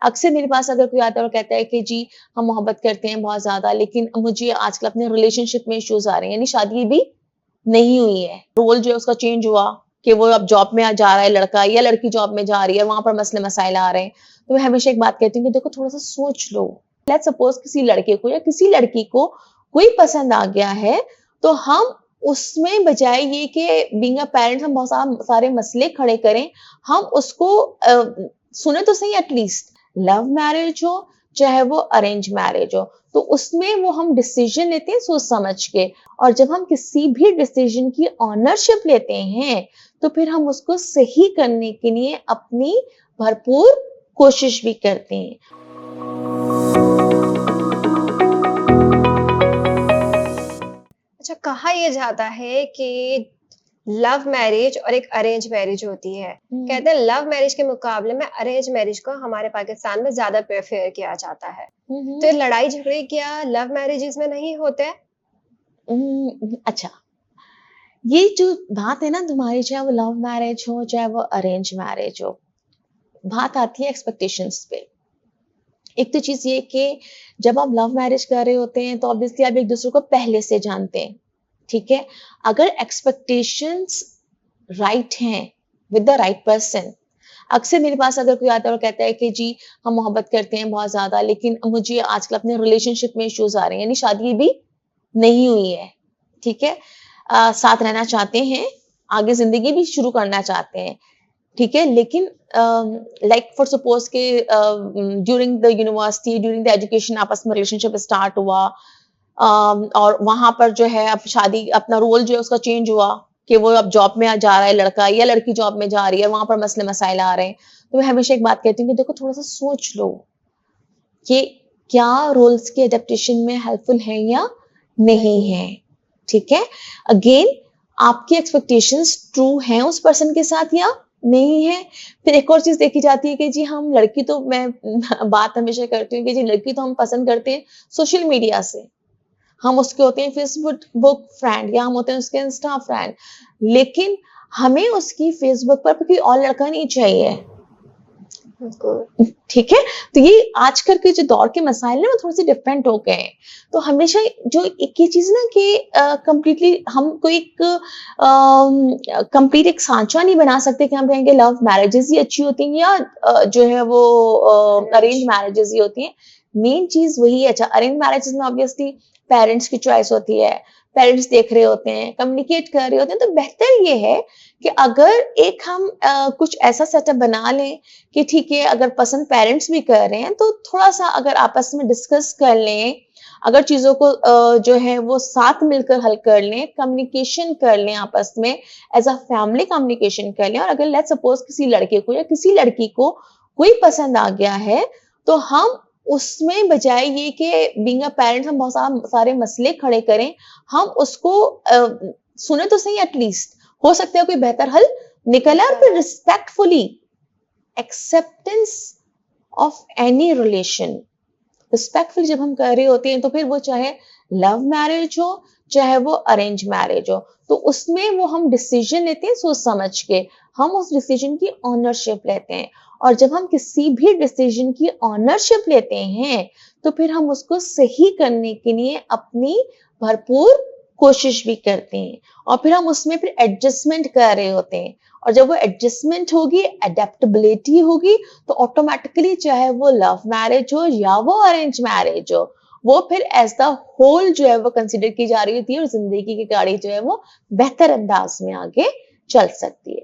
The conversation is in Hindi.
अक्सर मेरे पास अगर कोई आता है और कहता है कि जी हम मोहब्बत करते हैं बहुत ज़्यादा, लेकिन मुझे आजकल अपने रिलेशनशिप में इश्यूज़ आ रहे हैं, यानी शादी भी नहीं हुई है। रोल जो है उसका चेंज हुआ कि वो अब जॉब में जा रहा है लड़का या लड़की जॉब में जा रही है, वहाँ पर मसले-मसाइल आ रहे हैं। तो मैं हमेशा एक बात कहती हूँ कि देखो थोड़ा-सा सोच लो। लेट्स सपोज़ किसी लड़के को या किसी लड़की को कोई पसंद आ गया है, तो हम उसमें बजाए ये कि बीइंग अ पेरेंट्स हम बहुत सारे मसले खड़े करें, हम उसको सुने तो सही एटलीस्ट। लव मैरिज हो, चाहे वो अरेंज मैरिज हो, तो उसमें वो हम डिसीजन लेते हैं सोच समझ के, और जब हम किसी भी डिसीजन की ऑनरशिप लेते हैं, तो फिर हम उसको सही करने के लिए अपनी भरपूर कोशिश भी करते हैं। अच्छा, कहा यह जाता है कि लव मैरिज और एक अरेंज मैरिज होती है। हुँ, कहते हैं लव मैरिज के मुकाबले में अरेंज मैरिज को हमारे पाकिस्तान में ज़्यादा प्रेफ़र किया जाता है। हुँ, तो हुँ। ये लड़ाई झगड़े क्या लव मैरिजेज़ में नहीं होते? अच्छा, ये जो बात है ना तुम्हारी, चाहे वो लव मैरिज हो, चाहे वो अरेंज मैरिज हो, बात आती है एक्सपेक्टेशंस पे। एक तो चीज़ ये कि जब आप लव मैरिज कर रहे होते हैं, तो ऑब्वियसली आप एक-दूसरे को पहले से जानते हैं, ठीक है? अगर एक्सपेक्टेशंस राइट हैं विद द राइट पर्सन, अक्सर मेरे पास अगर कोई आता है और कहता है कि जी हम मोहब्बत करते हैं बहुत ज़्यादा, लेकिन मुझे आजकल अपने रिलेशनशिप में इश्यूज़ आ रहे हैं, यानी शादी भी नहीं हुई है, ठीक है? साथ रहना चाहते हैं, आगे ज़िंदगी भी शुरू करना चाहते हैं, ठीक है? लेकिन लाइक फॉर सपोज़ कि during the university, during the education आपस में रिलेशनशिप स्टार्ट हुआ, और वहाँ पर जो है अब शादी अपना रोल जो है उसका चेंज हुआ कि वो अब जॉब में जा रहा है लड़का या लड़की जॉब में जा रही है, वहाँ पर मसले-मसाइल आ रहे हैं। तो मैं हमेशा एक बात कहती हूँ कि देखो थोड़ा-सा सोच लो कि क्या रोल्स के एडaptation में हेल्पफुल है या नहीं नहीं। है, ठीक है? अगेन आपकी एक्सपेक्टेशंस ट्रू हैं उस पर्सन के साथ या नहीं है? फिर एक और चीज़ देखी जाती है कि जी हम लड़की तो मैं बात हमेशा करती हूँ कि जी लड़की तो हम पसंद करते हैं सोशल मीडिया से। हम उसके होते हैं फेसबुक बुक फ्रेंड या हम होते हैं उसके इंस्टा फ्रेंड। लेकिन हमें उसकी फेसबुक पर कोई और लड़का नहीं चाहिए। बिल्कुल। ठीक है? तो ये आजकल के जो दौर के मसाइल हैं वो थोड़े-से डिफरेंट हो गए हैं। तो हमेशा जो एक ये चीज़ ना कि कंप्लीटली हम कोई एक कंप्लीट एक सांचा नहीं बना सकते कि हम कहेंगे लव मैरिजेज़ ही अच्छी होती हैं या जो है वो अरेंज। अरेंज मैरिजेज़ ही होती हैं। मेन चीज़ वही है। अच्छा, अरेंज मैरिजेज़ में ऑब्वियसली पेरेंट्स की चॉइस होती है, पेरेंट्स देख रहे होते हैं, कम्युनिकेट कर रहे होते हैं, तो बेहतर ये है कि अगर एक हम कुछ ऐसा सेटअप बना लें कि ठीक है, अगर पसंद पेरेंट्स भी कर रहे हैं, तो थोड़ा-सा अगर आपस में डिस्कस कर लें, अगर चीज़ों को जो है वो साथ मिलकर हल कर लें, कम्युनिकेशन कर लें आपस में, एज़ अ फैमिली कम्युनिकेशन कर लें, और अगर लेट्स सपोज़ किसी लड़के को या किसी लड़की को कोई पसंद आ गया है, तो हम उसमें बजाए ये कि बीइंग अ पेरेंट्स हम बहुत सारे मसले खड़े करें, हम उसको सुने तो सही एटलीस्ट, हो सकता है कोई बेहतर हल निकल आए, और निकल फिर आए। Respectfully acceptance of any relation, respectful जब हम कर रहे होते हैं, तो फिर वो चाहे लव मैरिज हो, चाहे वो अरेंज मैरिज हो, तो उसमें वो हम डिसीजन लेते हैं सोच समझ के, हम उस डिसीजन की ऑनरशिप लेते हैं, और जब हम किसी भी डिसीजन की ऑनरशिप लेते हैं, तो फिर हम उसको सही करने के लिए अपनी भरपूर कोशिश भी करते हैं, और फिर हम उसमें फिर एडजस्टमेंट कर रहे होते हैं, और जब वो एडजस्टमेंट होगी, अडेप्टेबिलिटी होगी, तो ऑटोमेटिकली चाहे वो लव मैरिज हो या वो अरेंज मैरिज हो, वो फिर एज द होल जो है वो कंसिडर की जा रही होती है, और जिंदगी की गाड़ी जो है वो बेहतर अंदाज में आगे चल सकती है।